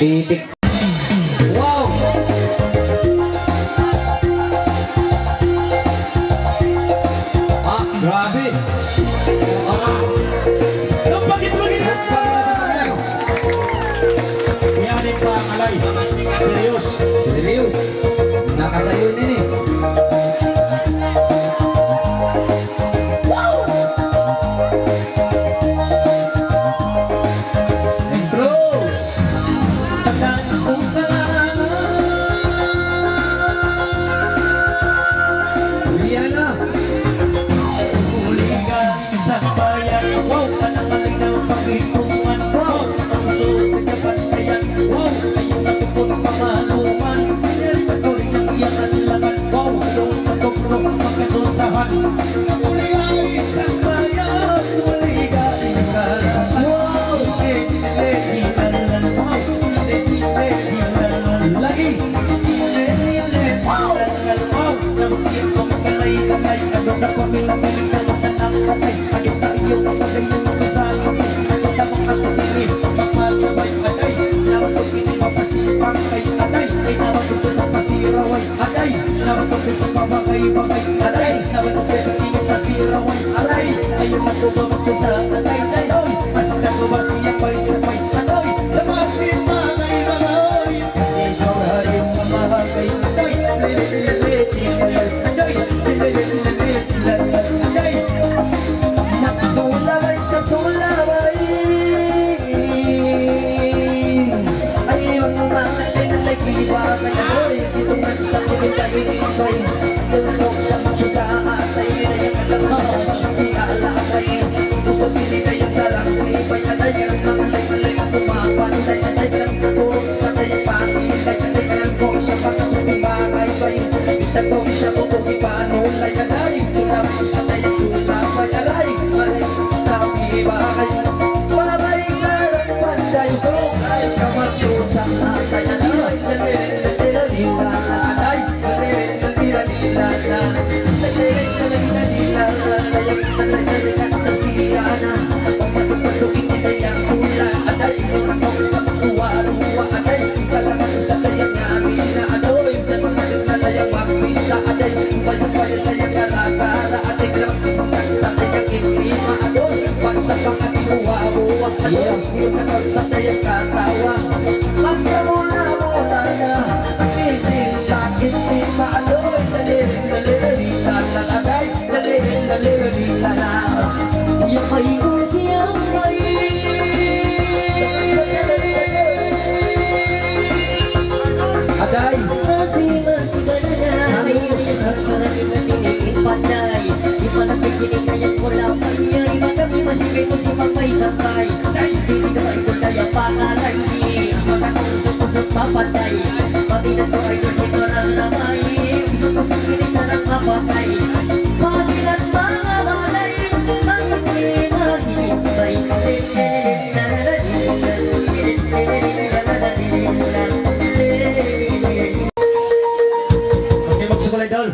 Titik. Wow. Ah, grabe. Napagit-bagit na! Iyanin pa ang alay. Serious. Serius. Nakasayo din eh.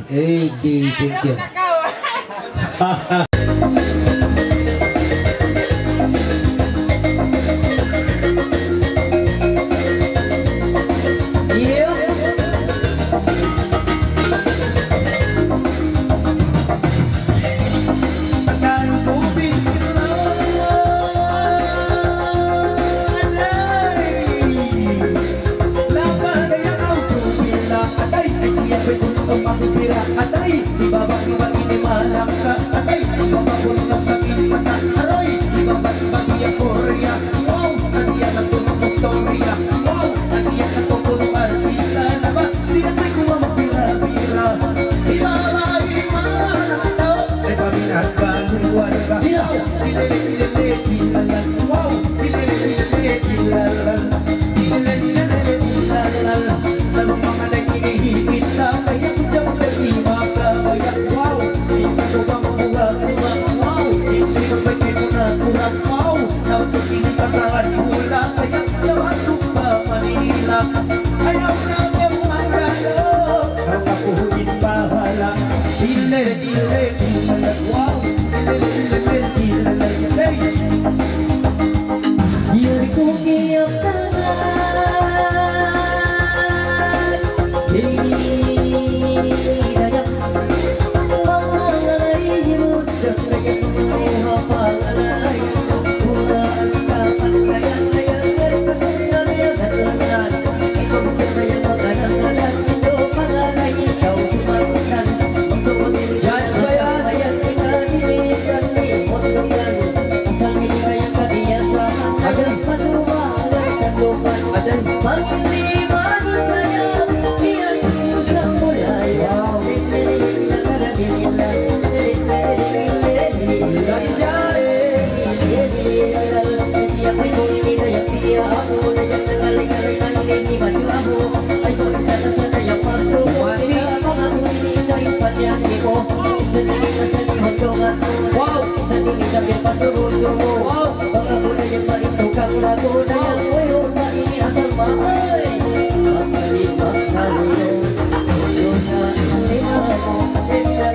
Hey, thank you. Atay, ibabang-ibang ini malangka. Atay, Wow, lalong mga nagigihigit na kaya jauh dari makabaya. Wow, hindi ko ba makuha-kuha? Wow, hindi ko ba kinuna-kuha? Wow, nautog hindi pasahan hula kaya jawa tupa Manila. Ayaw na ang magalo, ang kapuhin bahala. Dile, dile, dile, wow, dile, dile, dile, dile, Diri ko kiyang tangan Hinidayak Pangalay Himudak Rayak Mga pangalay Bulaan Kapan Rayak Rayak Rayak Rayak Rayak Ikaw Rayak Maganalan Ito pangalay Ikaw Sumakutan Untuk memilih Rayak Rayak Ika Dinikan Ni Motokan Asal ini Rayak Kebiasaan Rayak Patua Rayak Lupan Adan Pangiliman Saya Biar Susah mulai Wow, sendiri sambil pasuruh-suruh Wow, pengabuda yang paling tukang lagu Dayang woyo, ini asal mahal Maksali, maksali Dunia linamu Lila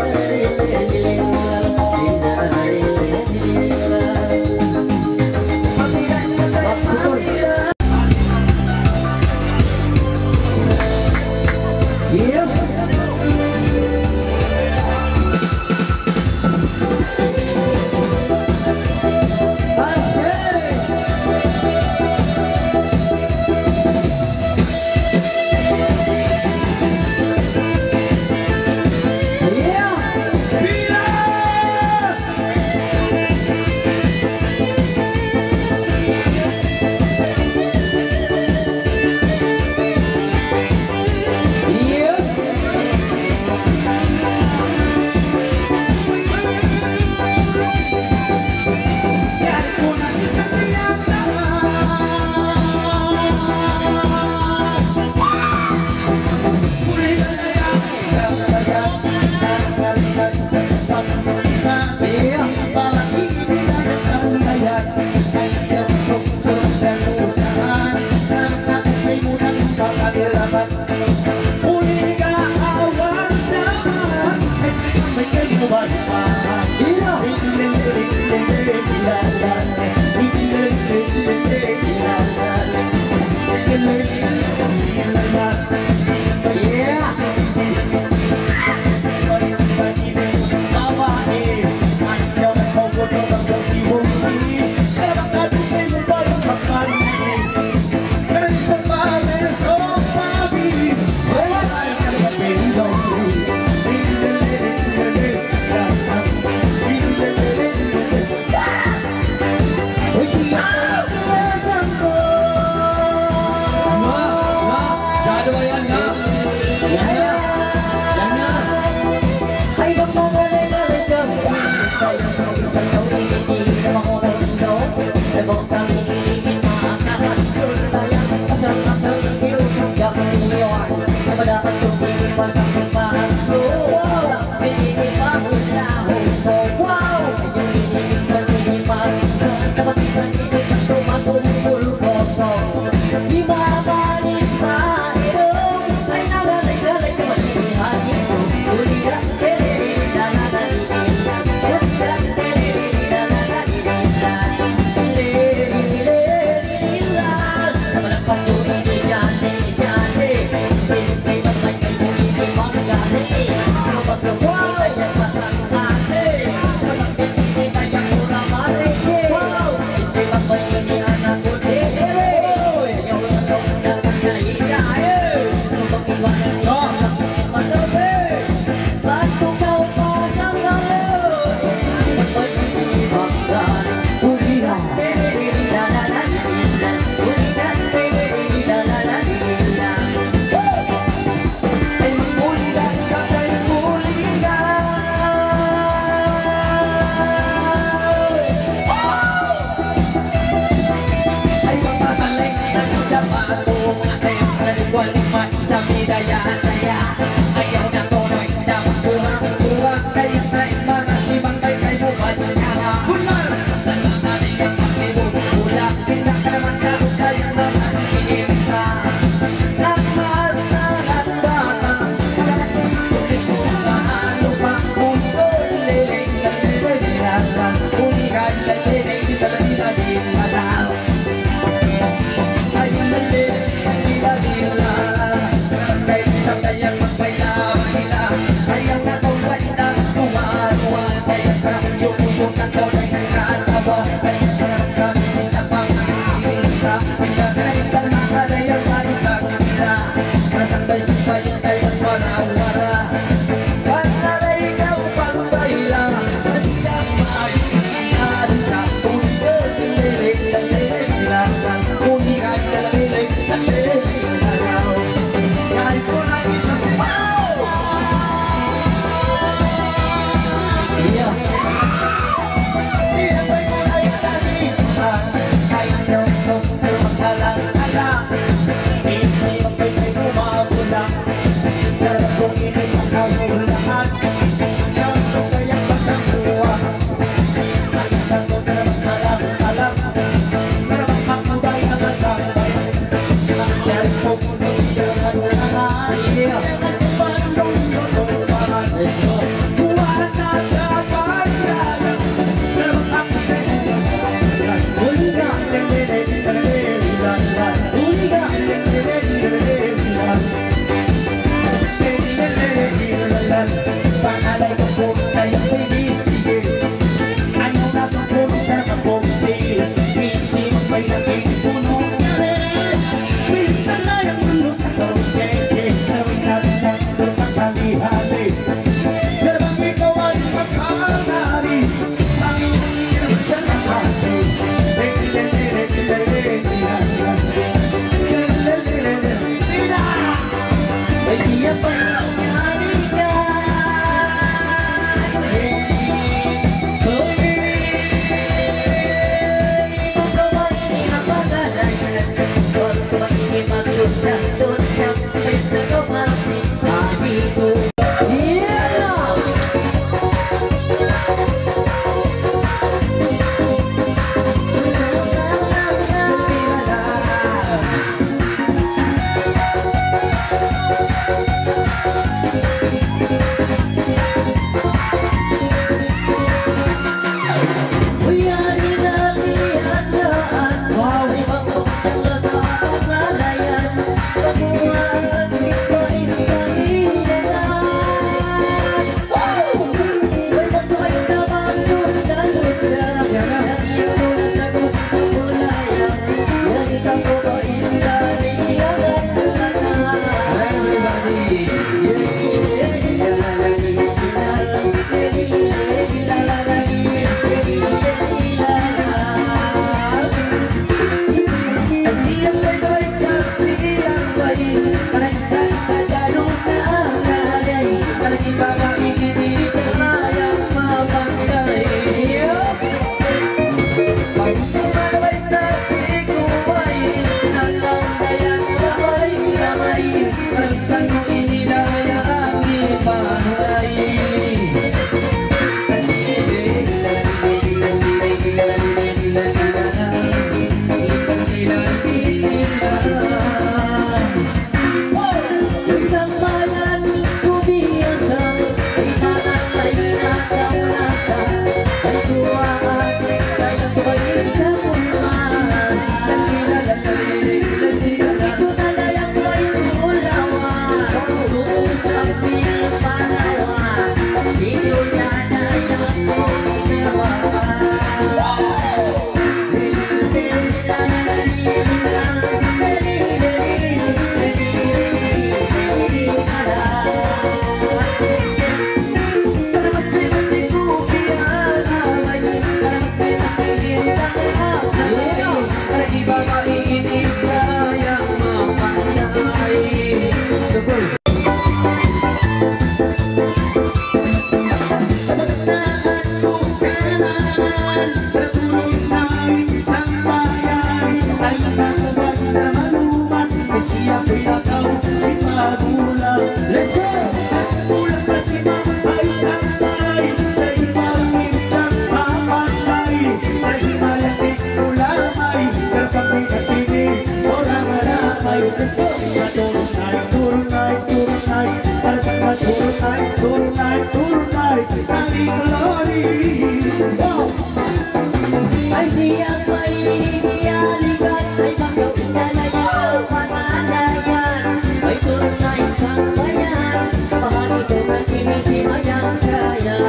Ay siang maialikan, ay banggaw inalayan, panalayan. Ay tunay kang bayan, bahagi ko ang sinisimayang kaya.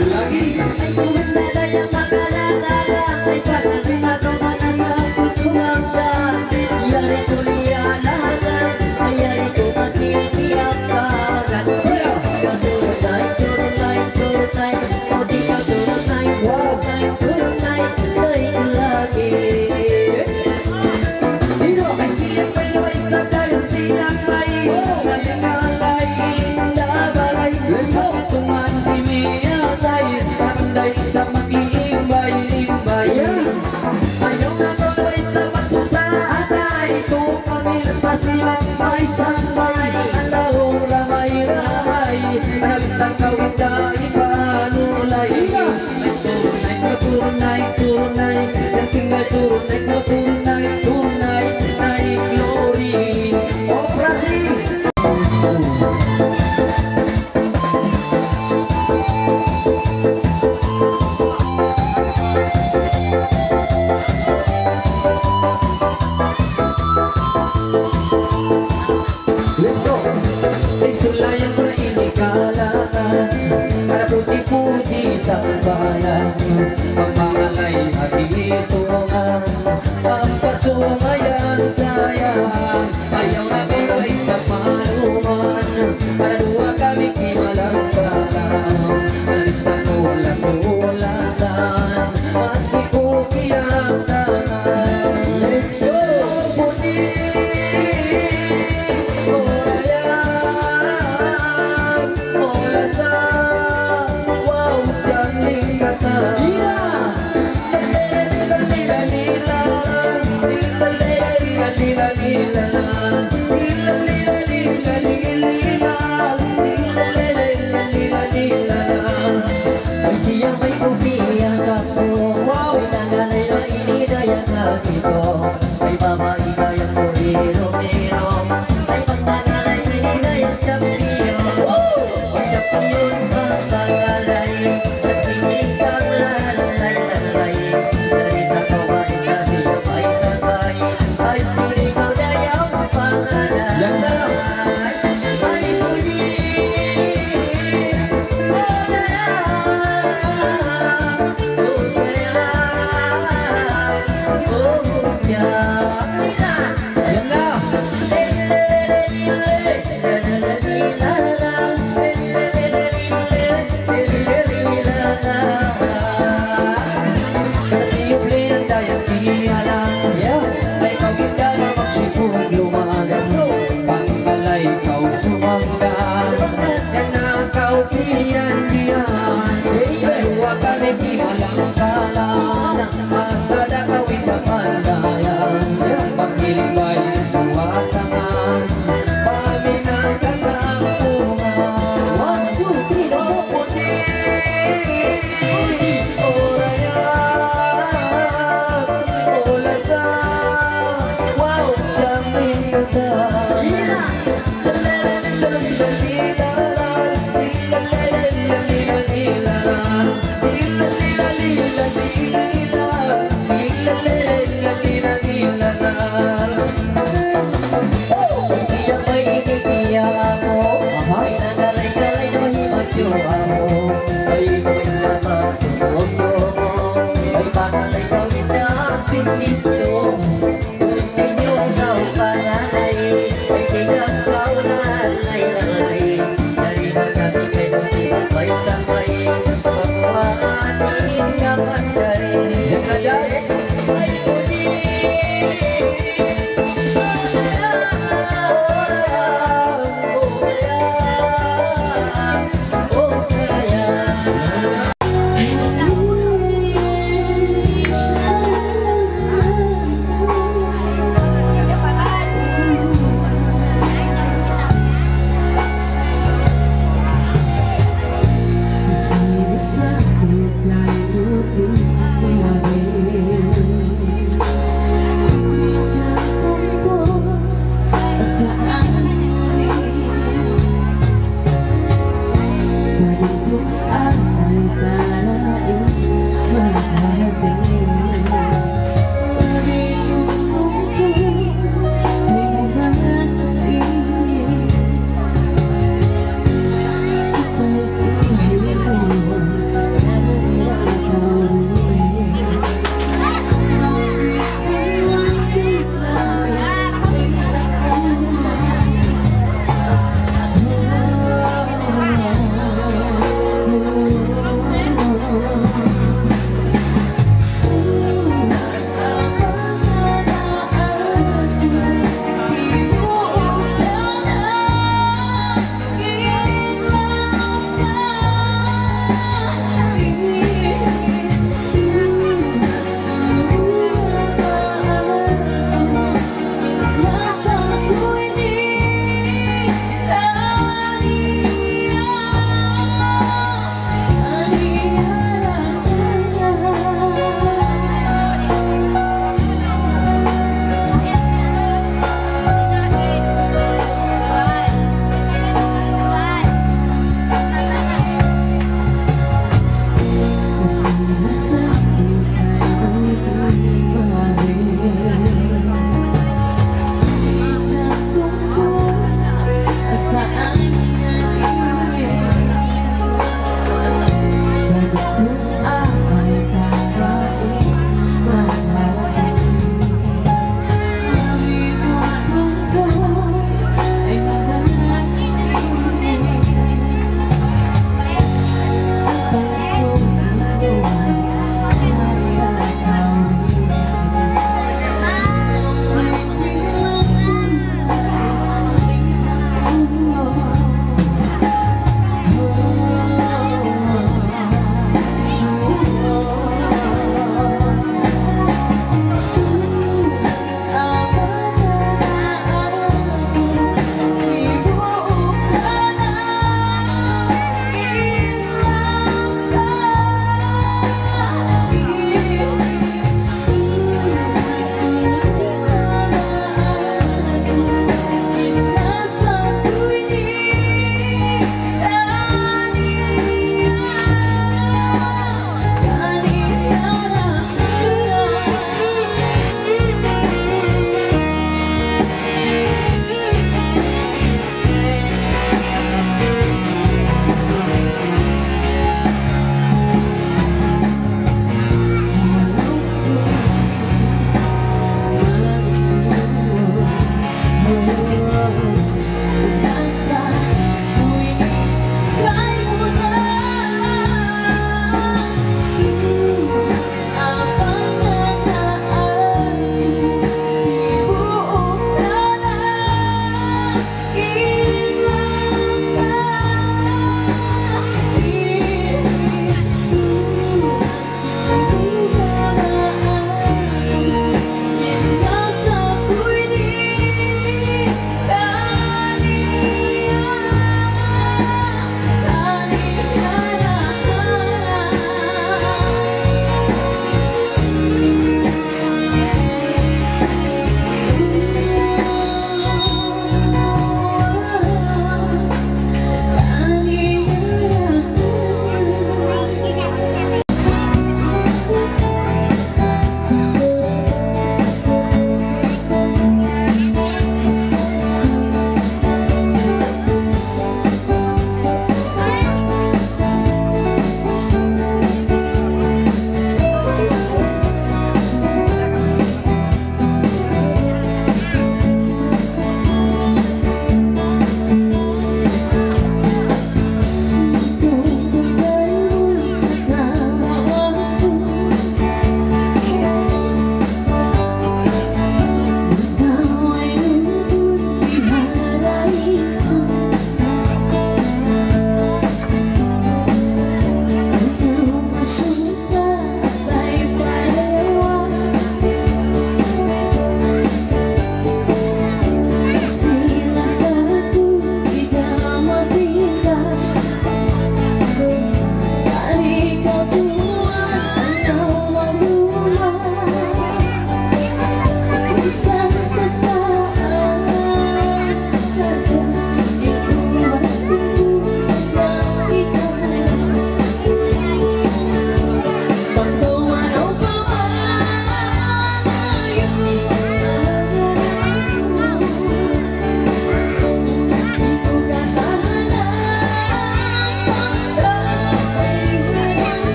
Lagi. Ay tunay ang makalala, ay kagaling ako na sa pusuwangsa. Yari ko liya lahat, ay yari ko masisiyapagan. Turunay, turunay, turunay, o di ka turunay, turunay, turunay, sa'yo lagi. Dino ay silang may nawaista dahil silang may nalingalay Labalay Matutungan si Mia Dahil panday sa mag-iimbay-imbay Ayaw na nawaista magsusahanay Kung kami pa silang may sanay Alahong ramay-ramay Nalistang kawit na ipanulay Turunay, turunay, yang tinggal turunay, turunay, turunay, naik glory. Operasi. Let's go. Isulayan mo na inikalaan Para puti-puti sa bayan Pagmamalay at initungan Ang pasumayan sayang Ayaw na pero ay sa panuman Para dua kami kimalang parang Alisan ulang-ulatan Mas di ko kiyatan Let's go! Puti Ay siya may umiyak ako, ay nangalay na inidaya ko. Ay babae kayang muriro-miro, ay pagtangalay inidaya champion. Ay champion ang tangalay, at tingin kang lalay-lalay. Narita ko ba ikaw ay sabay, ay piling ko dayaw pangalay. Ay puli, Yan na! Simple ang dayang ihalang Ay kawin ka na magsipong lumagan Pangkalay kau sumanggan Yan na kau piyan-piyan Dua kami kimalang kalang Masada kawin ka pandayan Pagkiling bayi suwatangan Paminang kakampungan 1, 2, 3, go! Puti Orayan Olasa Wow Jamin kata Siya may inipiyak ako, ay nangalay-galay na mahimagyo ako. Ay iko'y naman sumoso mo, ay pangalay kawin na ang pinisyo. Kung inyo daw panalay, ay tigang kaulalay-lalay. Dari na kami kayo di sabay-sabay, pagwaanin ka panday. Ay puli, Hãy subscribe cho kênh Ghiền Mì Gõ để không bỏ lỡ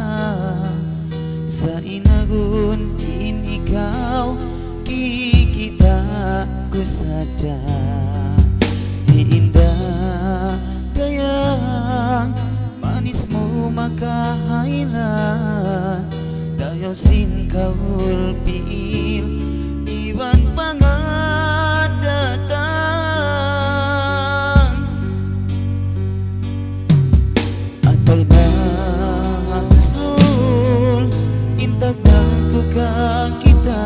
mata sa inaguntin ikaw kikita ko saja. Indah kayang manis mo makahailan dayaw sin kaulpil iwan pangadatang atay na hangsul intag na ko ka kita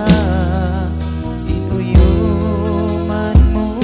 inuyuman mo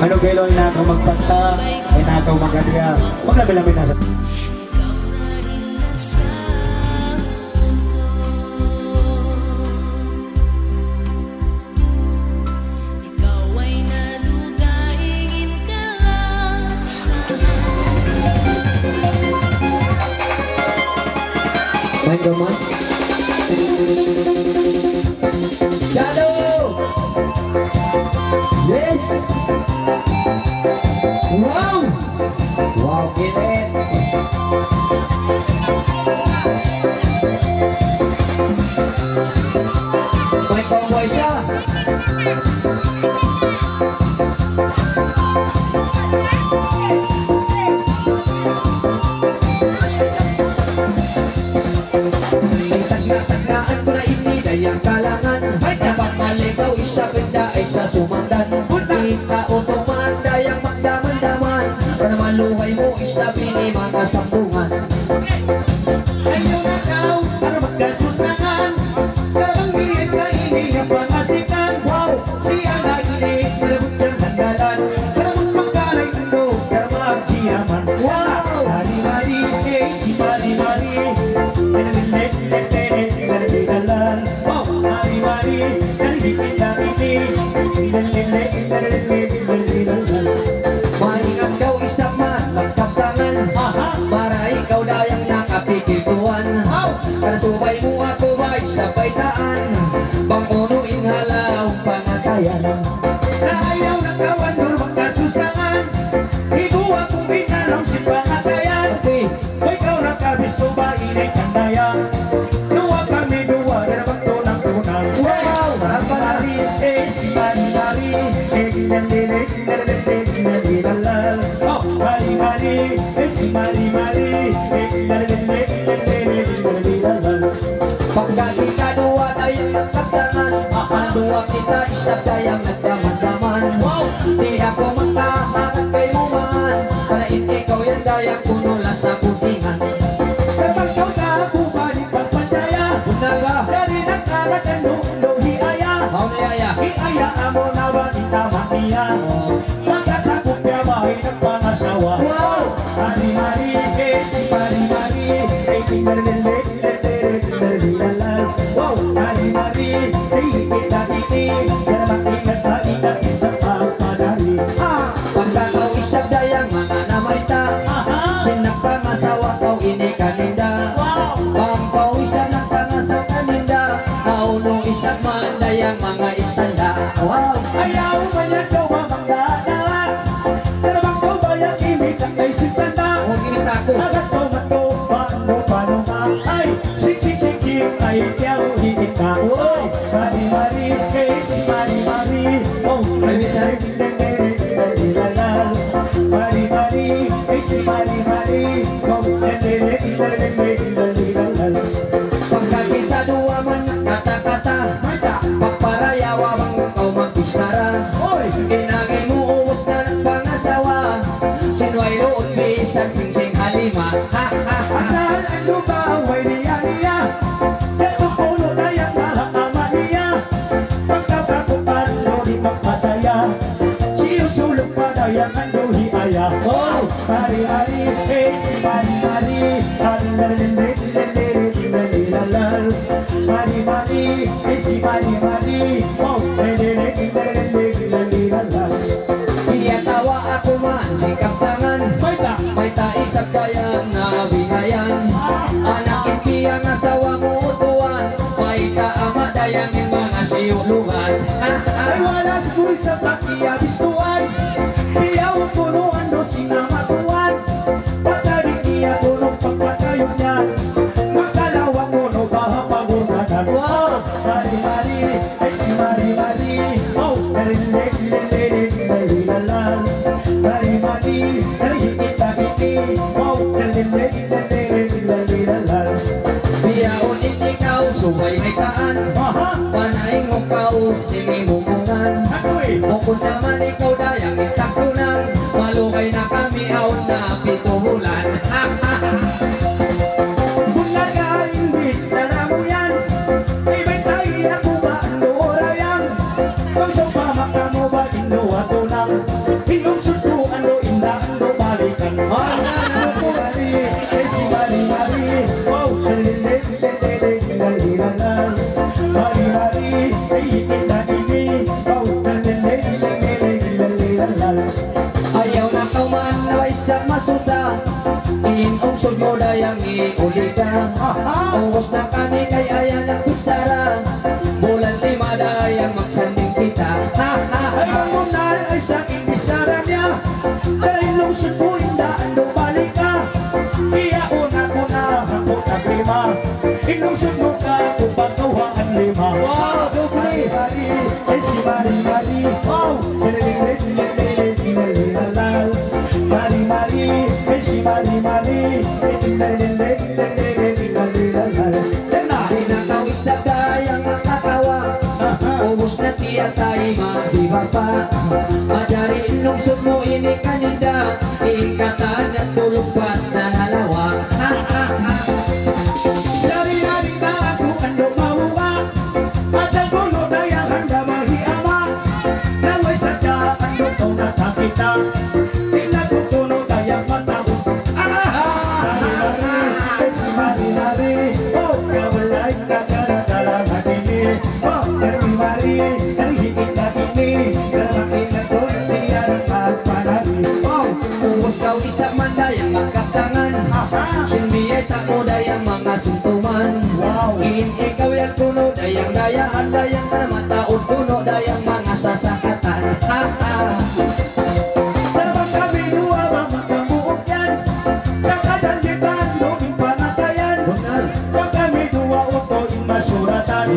Ano kailan nakaw magpasta, ay nakaw magkadiya. Maglabi-labi na sa... Main gaman. Shadow. Yes. Wow. Wow, keren. May convoy siya. Ay tagna-tagnaan ko na ini dayang kalangan. Dapat maligaw isa benda ay sa sumandan. Kita o tumanda yang magdaman-daman. Para maluhay mo isa bini mga sambungan. Ayaw na daw, para magkasusangan. Kabang di sa ini ang pangasikan. Wow, siya na ini, nilabot niyang handalan. Para magpagkalay ito, para magsiyaman. Wow! Mari-mari, si mari-mari. Wow, mari-mari, nalipit-lapiti. Maingat kau isap man, lengkap tangan. Para ikaw dayang nakapikil tuwan. Para subay mo ako ba'y sabay taan. Pangunuin halaw pangatayan. Ayaw na kawan, pero magkasusangan. Ito akong pinalaw si pangatayan. Okay, Hoy, ikaw nakabisto ba inay kandaya? Dua kami dua, na magtunang tunang. wow, Mari, si mari-mari. Ginalal. Oh, mari-mari, si mari-mari. Ginalal. pagka kita dua dayang nagkaptangan. Ang dua kita isap dayang nagdaman-daman. Di ako magkahangat kay mo man. Para ikaw yan dayang punula sa putingan. Kapag ikaw sa bubalik pagpansaya, Bunaga, dari nagkalat ang mundo hiaya. how niyaya? Iayaan mo na ba kita matiya? Magkasakot niya bahay ng pangasawa. Wow! Mari-mari, si mari-mari. Wow, mari-mari, kita-kiti. Kaya mag-ingat na ingat isang pagpadali. Pagka kau isap dayang mga namayta. Sinak pangasawa kau ini kaninda. Pang kau isa ng pangasaw kaninda. Naunong isap man dayang mga istanda. Wow! Ayaw man yan daw mamangdana. Dalawang daw bayak imig ang kay sintanda. Huwag inita ko. Agat ko mato, paano nga. Ay, sik, ay tiyaw higit ka. Oh, mari-mari, si mari-mari. Oh, Mari-mari. Mari-mari, si mari-mari. Oh, Pagka kita dua man kata-kata. Pagparayawa bang kau magbistara. Oy, Inagay mo uwas na ng pangasawa. Sinuay roon bisan sing-sing halima. Ha ha ha. asahan ang lupa, way niya-niya. Ito puno na yan, mahama niya. Pagkakakupan, lori magpasaya. Siyusulong pa na yan, ang duhi aya. Oh! Mari-mari, si mari-mari. Mari-mari, si mari-mari. Oh, Iya tawa ako man sikap tangan. May taisap dayang na binayan. Anak impiyang asawa mo utuan. May kaama dayang yung mga siyulugan. ay wala siguro sa pakiyabistuan. Diyaw punuan do sinamatuan. Pasaring niya punong pagpatayon niya. Makalawa puno bahapagunanan. Wow! Mari-mari, si mari-mari. Oh, mari-mari, higit-higiti. Oh, Biyaon ikaw sumay may kaan. Panaing mo kau sini mumungan. ako'y Bukod naman ikaw dayang itaktunan. Malugay na kami aon na pituhulan. Ha ha ha. Bunaga, imbis na mo yan. Ay may tayo na kumaan doon yan. Kung sa pamaka mo ba inuwa to lang. uli ka. Ubos na kami kay ayan ang kusara. Bulan 5 dayang magsanding kita. Ay mamunal ay sa inisara niya. Dahil lungsod ko indaan do balik ka. Iya una-una ako naglima. Inungsod mo ka kung pagkawaan 5. Wow, doble. Mari, ay si Mari Mari. Wow, Mari Mari, ay si Mari Mari. Pinakawis na dayang makakawa. Ubos na tiya tayo madiba pa. Madari lungsod mo ini kanida. Ikatan at tulog pas na halawa. Sari-sari na ako ando mawuwa. Asal kuno daya handa mahiama. Naway sadya ando ko natakita. Tingnan ko kuno daya matao. Mari-mari, si mari-mari. Oh, kawalay na karatalang hatini. Oh, mari-mari, nalihigit na ini. Karakin na ko siya ng pagpanari. Oh, Ubos daw isa man dayang magkatangan. Sinbiyay tako dayang mga suntuman. wow. Ikaw yan kuno dayang daya at dayang mataod kuno dayang mga sasakatan. Dapat kami dua makabuok yan. Kakadanditan noong panatayan. Dapat kami dua uto yung masuratan.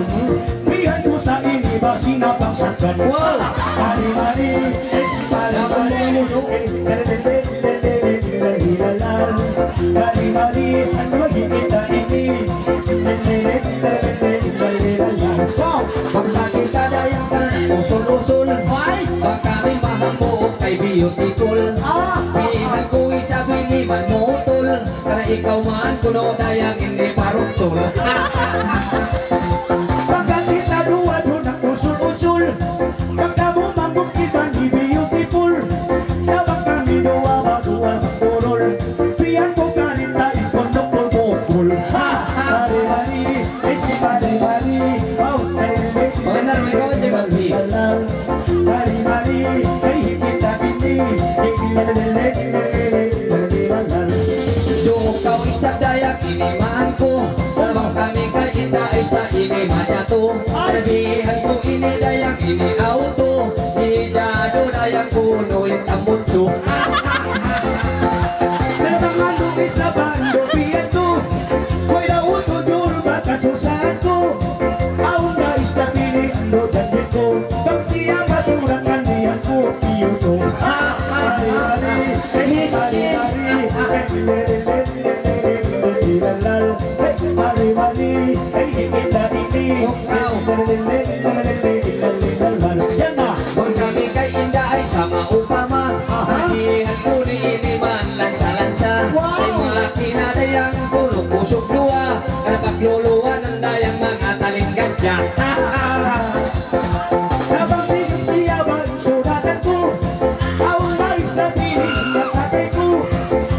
Bihan ko sa iniba sinapangsakan. Wow! Mari-mari, mari-mari, ang magigita ini. Wow! Pagkakita dayang ka usul-usul. Baka rin mahambuok kay beautiful. Pihan ko isabi ni manutol. Kaya ikaw man kuno dayang hindi parutol. Pagkat kita dua doon ang usul-usul. Pagka bumambok kita ni beautiful. Dapat kami dua madua magpurol. Piyan ko kanita ikondok pulpukul. Mari-mari, eh si mari-mari. Maganda rin ikaw, di ba? Mari-mari, eh hipita bindi. Dukaw isa dayang inimaan ko. Dalawang kami kay ita ay sa inimanya to. Sabihan ko ini dayang ini auto. Hidado dayang kuno yung tambutso. Memang ando isa bando piyan ko. Ko'y nauto duro baka susahan ko. Aun na isa pili ando janjit ko. Pag siya masuratan niyan ko iyo to. Mari-mari, mari-mari, kita ini. Yan na. Kung kami kay inda ay sama upama. Nagihan ko ni ini man lansa-lansa. Ay mga kinadayang kuno pusok luwa. Napagluluwa ng dayang mga talinggadya. Habang siya ba ang suratan ko. Aun na isa pili ng tatay ko.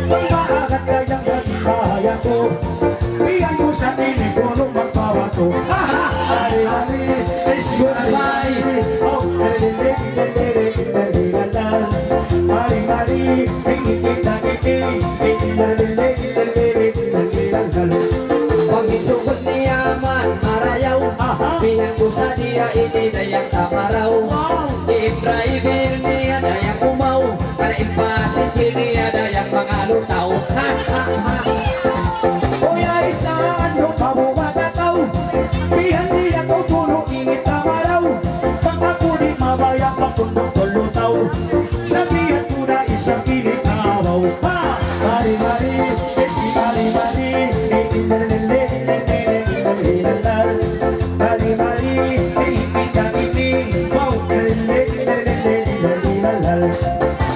Pag maagat kayang bahaya ko. Piyan ko sa tinig ko nung magpawa ko. Hari-hari, ay sigurabay. Oh, hari-hari, ay kita-kiti. Pag isukot niya man marayaw. Pihan ko sa diya ini dayang tamaraw. I-driver niya dayang umaw. Para impasit niya dayang mga lutaw. Kuya isa ano pamumagakaw. Pihan niya ko puno ingit tamaraw. Pag ako di mabaya pakundong tulutaw. Sabihan ko na isang kinikawaw. Mari-mari, si mari-mari. Mari-mari, kita ini. Wow,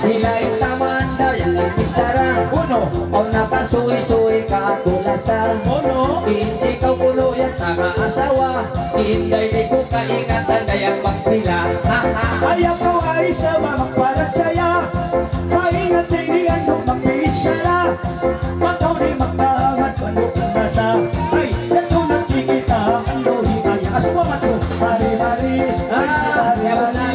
Nilay taman dayang nagpisara. Uno, O napasuy-suy ka kulasa. uno. Hindi ka pulo yan tanga asawa. Hindi di ko kaingatan dayang magpila. Ayaw ko ay sa mamagparat saya. Maingat sa iniyan nung magpisara. Mataw ni magdahangat manok ng nasa. Ay, yato nakikita ang lohi kaya. Aswa mato, mari-mari. Ay, si mari-mari.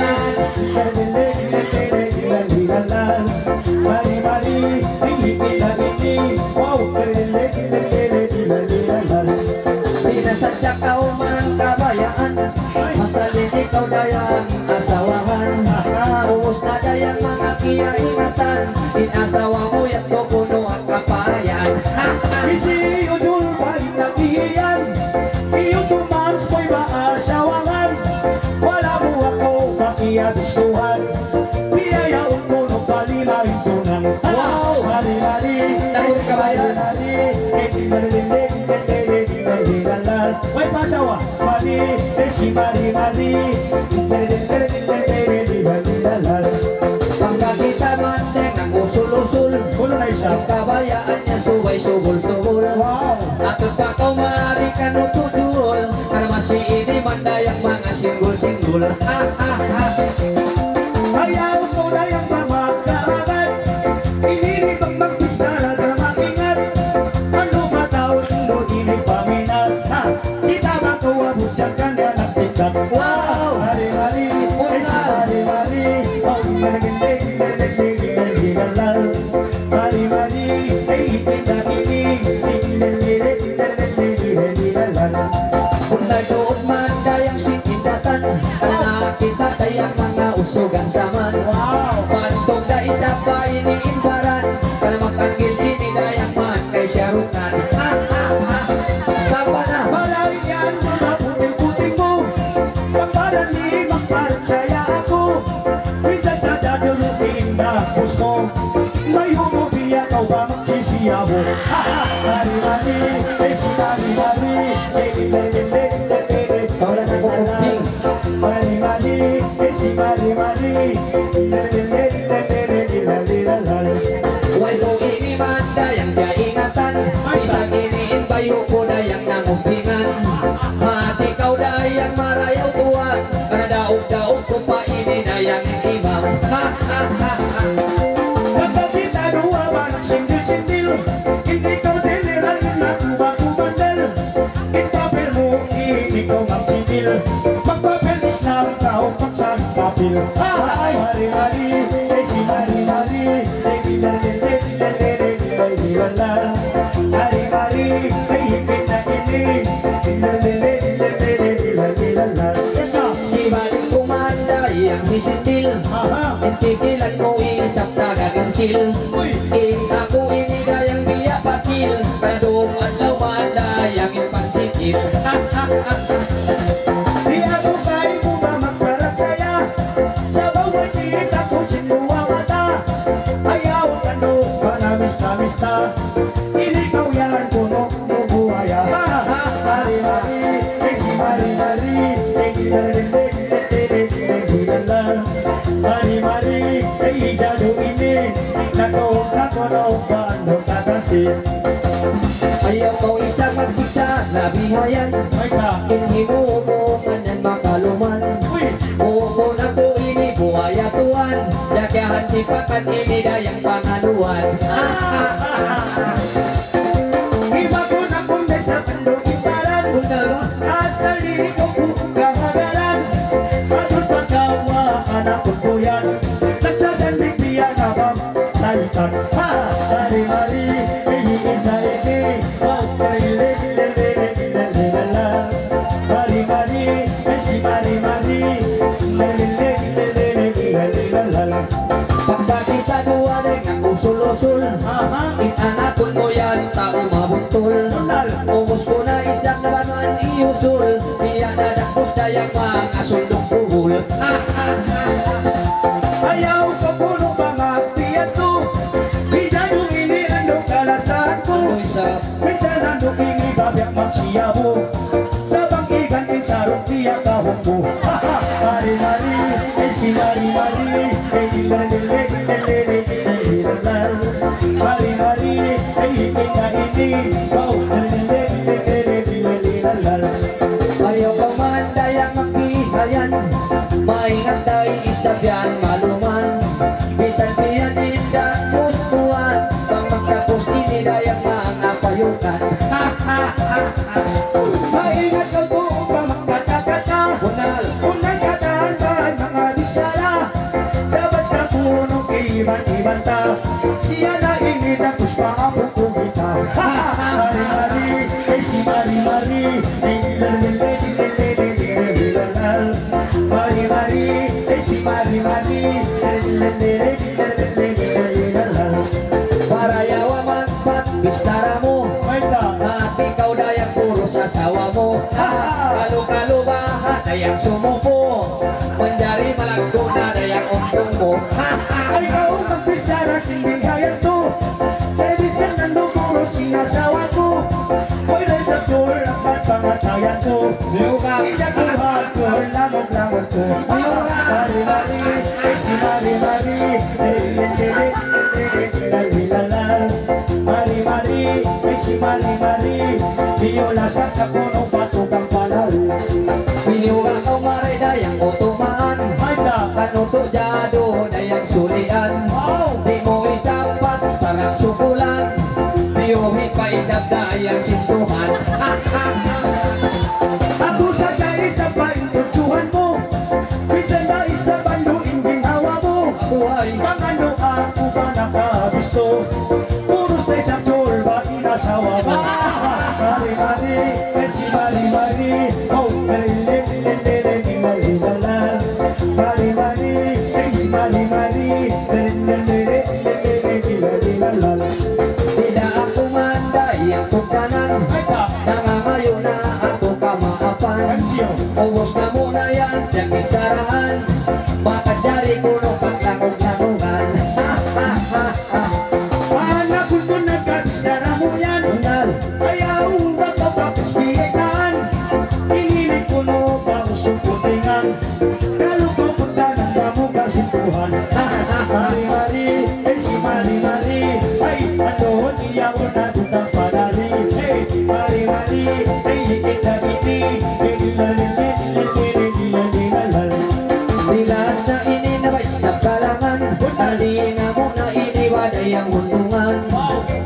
Mari-mari, ay hipit na ini. Wow, ang asawahan. Ubus na dayang mga kiya-ingatan, inasawa mo yan ko puno ang kapayan. Isi udul baik nakiyan, iyong tumans mo'y maasawangan. Wala mo ako makiyagustuhan, biyayaon ko nung palimahin ko ng Wow! Mari-mari, Tapos kabayan. May pasawa, mari, si mari-mari. Pagkakita mandeng ang usul-usul, Kulo na isa. ang kabayaan niya suway subol-subol. Wow! At pa kumari ka no tudul, para masiini mandayang mga singgol-singgol. Ayaw ko na yung pamagkaragan, ininig ang magpisara na makingat. Ano ba taon no inipaminat? Di tama ko abot dyan ka na nagtitak. Wow! Mari-mari, mari-mari, oh, mari-mari, Punta doon mandayang sikindatan, karena kita tayang mga usugan saman. Wow! Pantong da isa pa iniimbaran, para matanggil ini dayang man kay syarukan. Sapa na! Maraming yan mga puting-puting mo, pagparali magpartsaya ako. Minsan sa dadulutin na hapos mo, may humubiya ka ba magsisiya mo? Mari-mari, si mari-mari, Wala na kukumping. mari-mari, si mari-mari. Huwag ko ini mandayang kaingatan, isang iniin bayo ko dayang nangumpingan. Mati kau dayang marayaw tuwan, karena daog-daog ko pa ini dayang imam. Pagkakita dua ba ng sindil-sindil, hindi ko diliran na tuba-tubandal. Ipapel mo, ikaw ang sindil, magpapelis na ang tao pagsang papil. Mari-mari, si mari-mari, mari-mari, ay higit na kinig. Yes na! Ibaling kumanday ang hisintil, intikilan ko isap tagagansil. Uy! Ing ako ini dayang biya pakil, para doon adlaw mandayang ipansikil. Di ako kayo mo ba magparagsaya, sa bawat kita ko sinuwa mata. Ayaw ano, manamis-namis na, ikaw yan puno bubuhaya. Mari-mari, si mari-mari, mari-mari, jalo ini, nako no, paano tatasin? Ayaw mo isang magpisa na bihayan, Ay ka, inhimumungan yan makaluman. uy! Upo na po ini buhaya tuwan, jagahan sipakan ini dayang pangaluan. Iba ko na kung sa pandong itaran, asal diri ko kamagalan. Atod pagkawa, anak ko po yan, nagsasandig biya na bang salitan. Mari-mari, hihigit na ini, wow, mari-mari, si mari-mari, Pagkakita duwaring ang usul-usul, inanakon mo yan tao mabuntol. Ubus ko na isang naman iusul, biya na dakos dayang mga sundong puhul. Ayaw ko puno ba magpiyat ko, hindi yung inirando kalasan ko. Ano'y sa Minsan nandong inibabyak magsiya mo, sa bangkigan insarong tiyak kahong mo. Mari-mari, si mari-mari, mari-mari, higit na ini, wow, ayaw pa man dayang magbihayan, maingat tayo isabyan maluman. Bisan piyan indang gustuhan, pang magtapos ini dayang mga payukan. Maingat ka po pa magkata-kata, Bunal, unang kataan mga bisala, sabas ka puno iban-iban ta, siya na initapos pa ang pagkugita. Mari-mari, si mari-mari, mari-mari, yang sumupo mencari melaguna ada yang untungmu. Ay kau magpisara sindi hayat ko Television ang lumuro sinasawa ko Hoy na sa tour ang pangatayan ko Iyaguhan ko, lamot-lamot ko Mari-mari, ay si Mari-mari Mari-mari, ay si Mari-mari Viola sa kapunong patukang panal Piniuga kau mare dayang utuman Ay na, kanuto jado dayang sulian. Di mo isapat sarang sukulan Diuhit pa isap dayang sintuhan. ako sa jari sa paintutsuhan mo Minsan na isa banduin ginawa mo Buhay Pangano ako ba nakabiso Puro sa isang tour ba inasawa mo Mari-mari, eh si Mari-mari Oh, lele-lele-lele-lele-lele-lele Mari-mari, eh si Mari-mari Lele-lele-lele-lele-lele-lele Tidak aku mandai yang tukanan Ay ka, Nangangayo na ako kamaapan. Ansyo Ubos na muna yan diyang isarahan. Bakit jari ko nung paglangon-langungan. Anak ko nagkabisara mo yan Unal, Ayaw ba ka tapos pihitan Inginig ko no ba usong putingan Kalo ko punta ng damo kasintuhan Mari-mari, eh si Mari-mari Ay, anoon iyaw na tutang panali Hey, Mari-mari, ay higit na ini dilahat na ini na may isang kalangan. Halina mo na iniwa dayang untungan.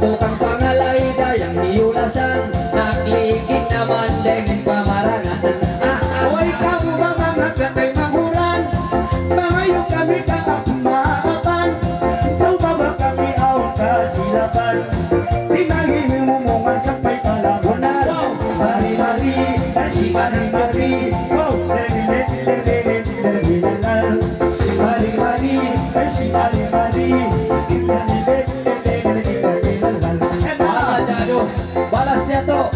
Tukang pangalay dayang niulasan. Nakligid naman dengin pamarangan. Hoy, kamu ba mga katay mahuran Mangayo kami kakapumakapan Sa baba kami awang kasilapan Di nangihimumungan sa pay palamunan Mari-mari, ay si Mari-mari Oh, lele-lele-lele-lele-lele-lele Si Mari-mari, ay si Mari-mari Lele-lele-lele-lele-lele-lele Mga jado, balas niya to.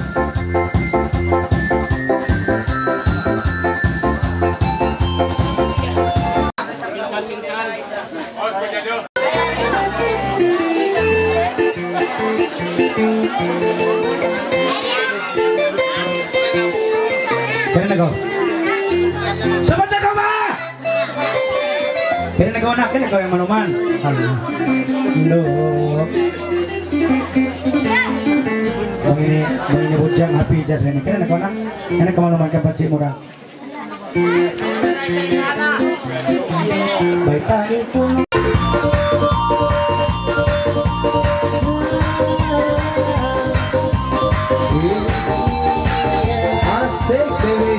Kaya nagaw. Sabat na ka ba? Kaya nagaw na, kaya nagaw yung manuman. Hello. Bang ini bujang happy jas ini. Kaya nagaw na. Kaya nagaw manuman ka pati murah. Baik tadi itu. Asik, baby.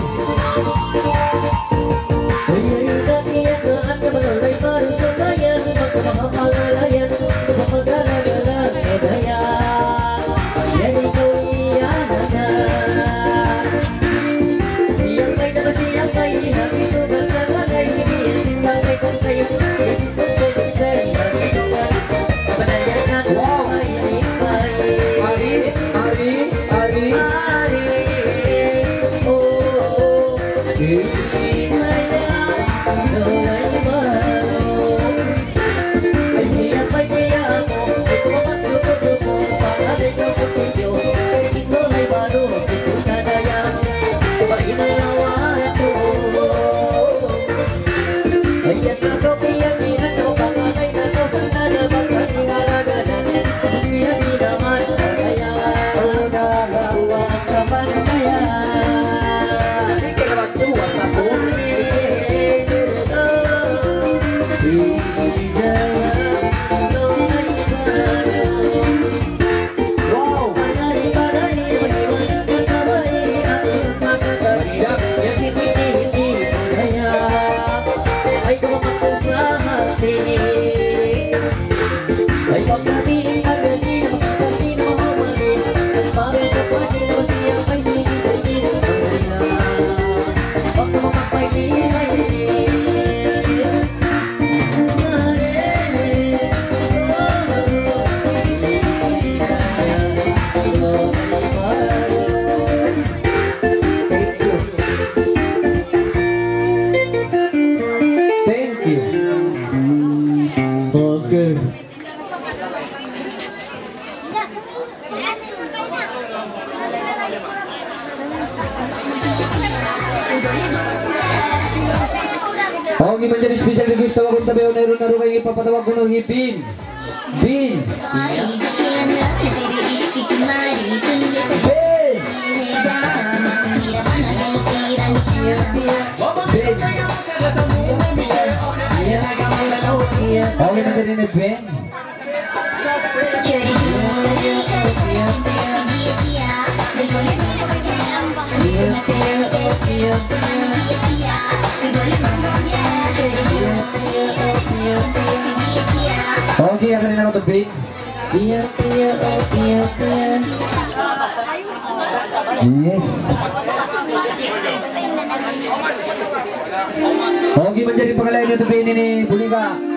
Okay, menjadi special request tawag tabi o naroon kayo ipapatawag ko ng Bin. Bin. Okay, menjadi ni Ben. Okay, akan din ako to Ben. Yes. Okay, menjadi pangalain nito Ben ini Bulika.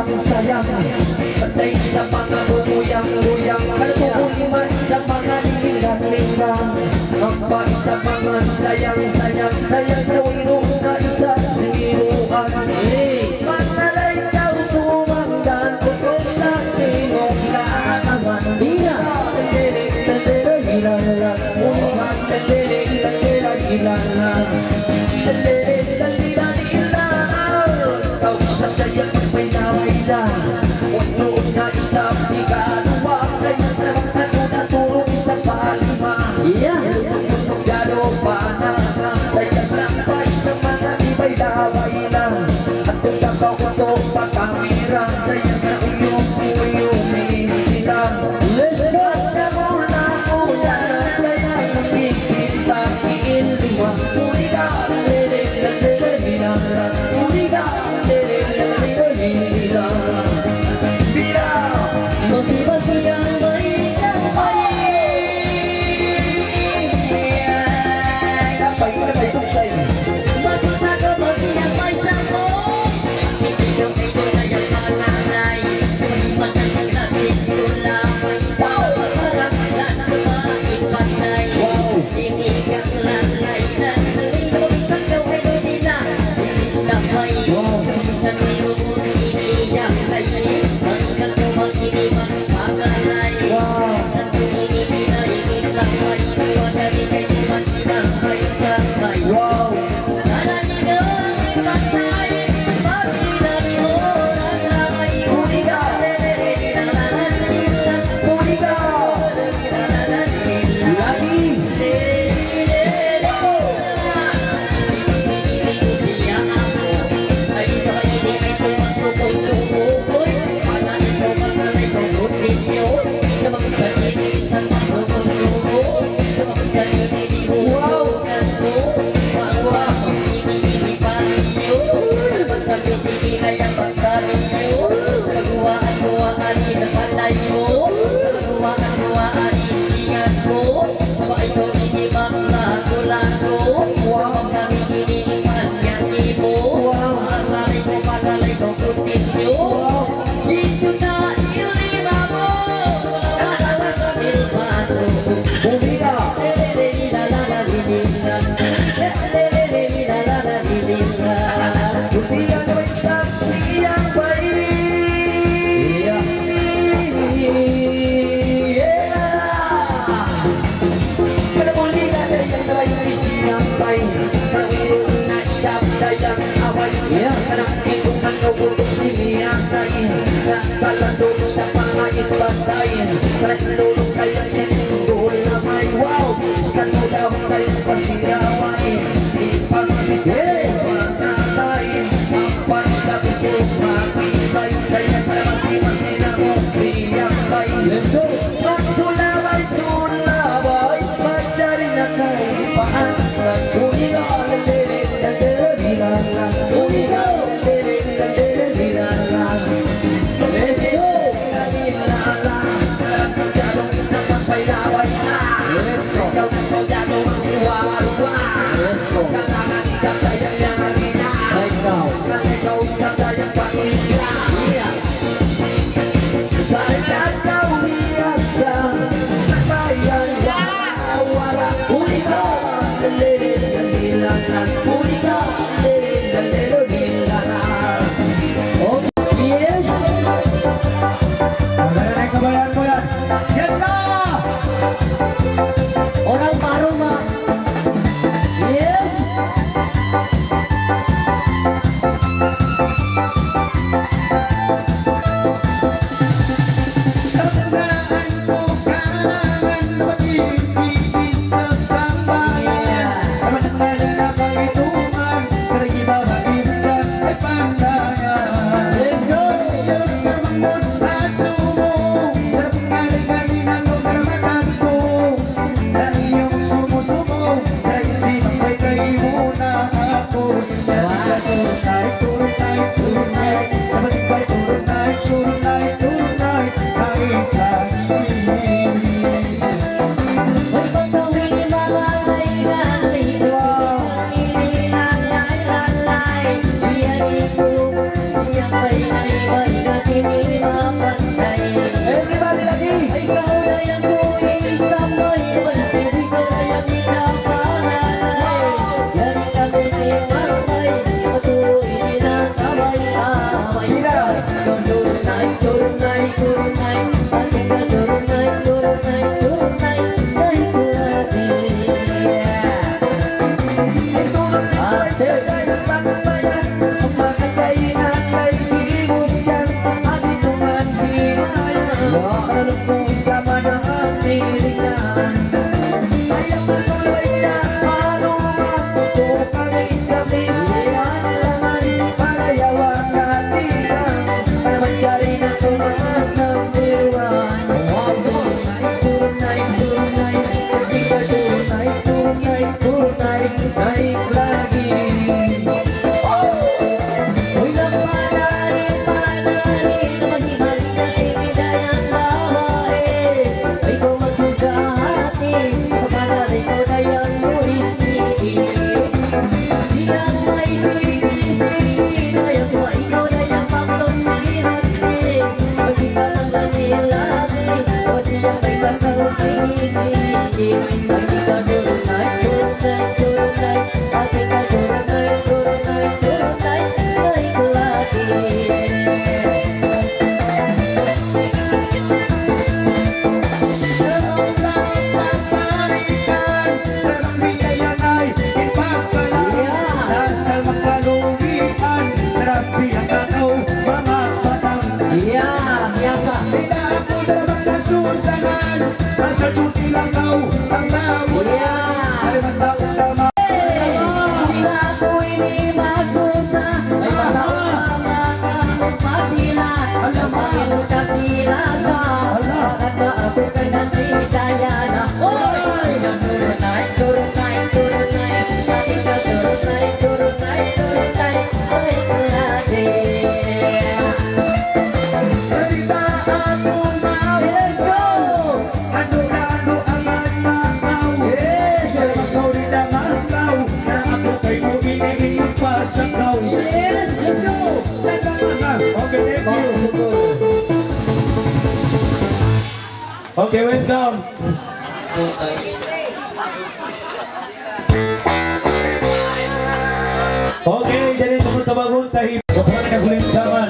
Sayang patay sa mga bumuyang-buyang Nagpupuliman sa mga linggang-linggang Ang pag sa mga sayang-sayang Kaya gawin na isa siniruan Panalay daw sumanggan Kung sa sinong laangan Dina Hilala Umuhan Hilala Kau sa sayang may nawala Noon na isa di ka anuwa Kaya sa natulong isa palima Gano pa na Kaya lang pa sa mga iba'y laway na At kung takaw ko to pagkamira Kaya na uyong-uyong sila Let's go! Na muna mula Kaya nakikita Ilima Uli ka Uli ka kalandong sa mga ipasayin. Nalulong kayo sa linggoy na may wow. Sa daw kayo pasirawain. Ipagpapit mga tayin. Ang pagkakasok makibay. Kaya sa masimasin ako siyang kayo. Magsulaway, sulaway. Magdari na kayo paan. Unigaw, lalililililililala. Unigaw, lalililililililala. Lalilililililala. Nagkajalong isang magpailaway na. Ikaw na kajalong ang iwaruwa. Kailangan isang kayang yangin na. Ikaw isang kayang pamilya. Saan daw hiyak sa bayan wala. Unigaw, lalilililililala. Unigaw, lalilililililala. Oh, yes. Maganda na yung kabayan mo yan. Yan na! Orang baru mah. Yes. Tandaan ko kailangan pag-ibig sa sambayan. Naman na pag-ituman, karagi ba maibigyan ay pandayan. Let's go. Hoy pagkawin ni mga lay-lay, lalay. Biar itu, biar bay-bay, katini mapantay. Everybody lagi. Ikaw na yang kuinis tambay, pag-ibig ko na yang ikapanalay. Yan kami simbay, patuloy na kamay-amay. Turunay, turunay, turunay, ating ka turunay, turunay, turunay, ay kulati. Naik lagi. Uy, panari, naman-himali na tingidan ang babae. Ay kung magsusahati, pagkakali ko na yung murisiti. Siyang may sisi-sisi, na yung tuwa ikaw na yung pagtong-sirati. Magkita ng lami-lami, o siyang may pagkakang-sisi-sisi. Magkita turunay, turunay, turunay, ating ka turunay, turunay, turunay, ay kulati. Iya, biasa. Iya. Bila aku ini masusah, masilah, malu kasih rasa, kata aku kena hidayah. Turun naik, turun naik, turun naik, tapi tak turun naik, turun naik, turun naik, baik lagi. Let's go. Yes, let's go. Okay, welcome. Okay, jadi teman-teman tahi kepada kegulintaman.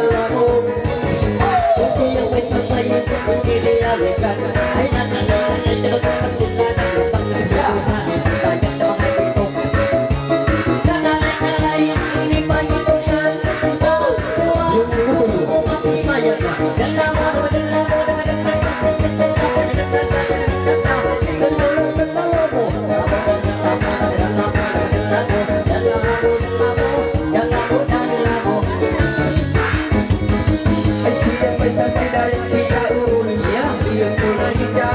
dala mo. Kunti ang may papayin sa pagkilialikan. Ay nananay ang pagkula ng lupang nagsasahan. Sayang na mga ito. Nananay ang lipay ito sa susunod. Yung makimayan na. Dala mo, dala mo, ay siya may sakit ay pinaun niya. Iyon ko na yung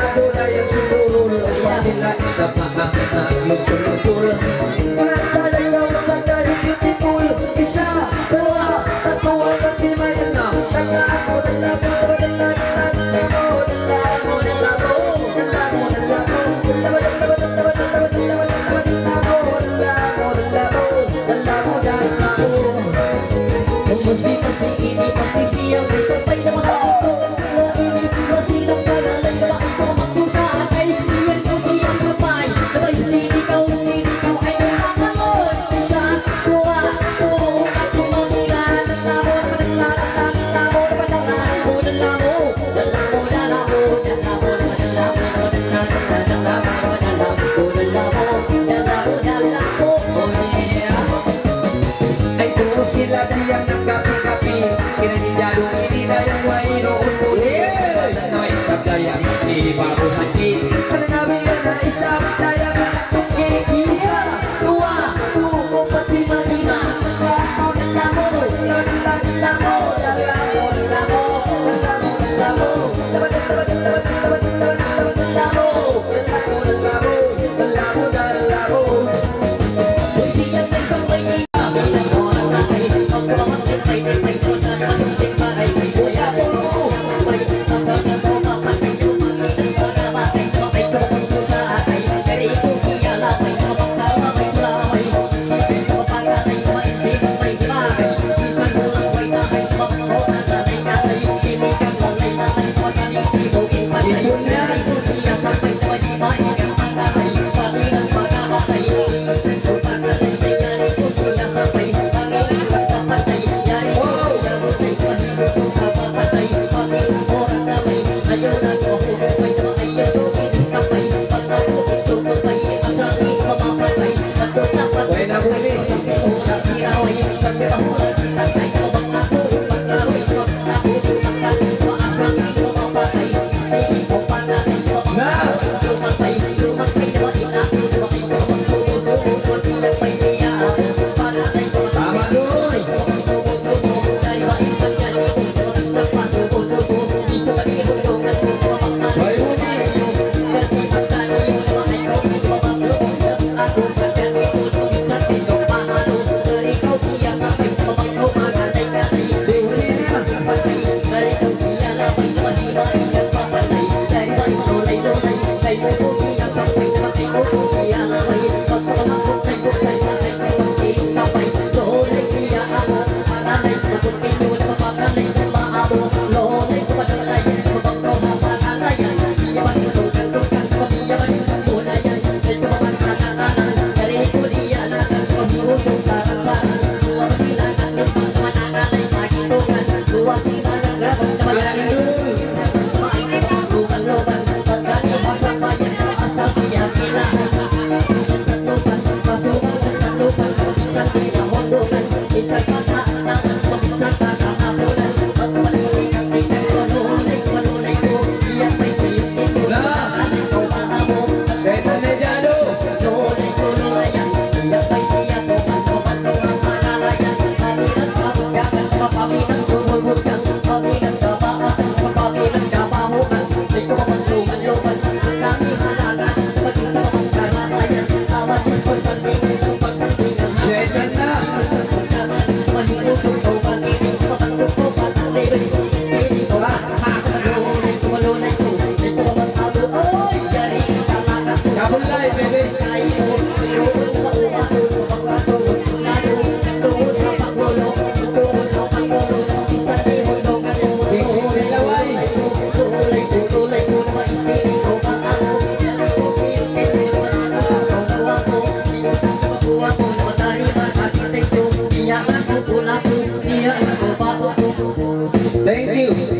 you.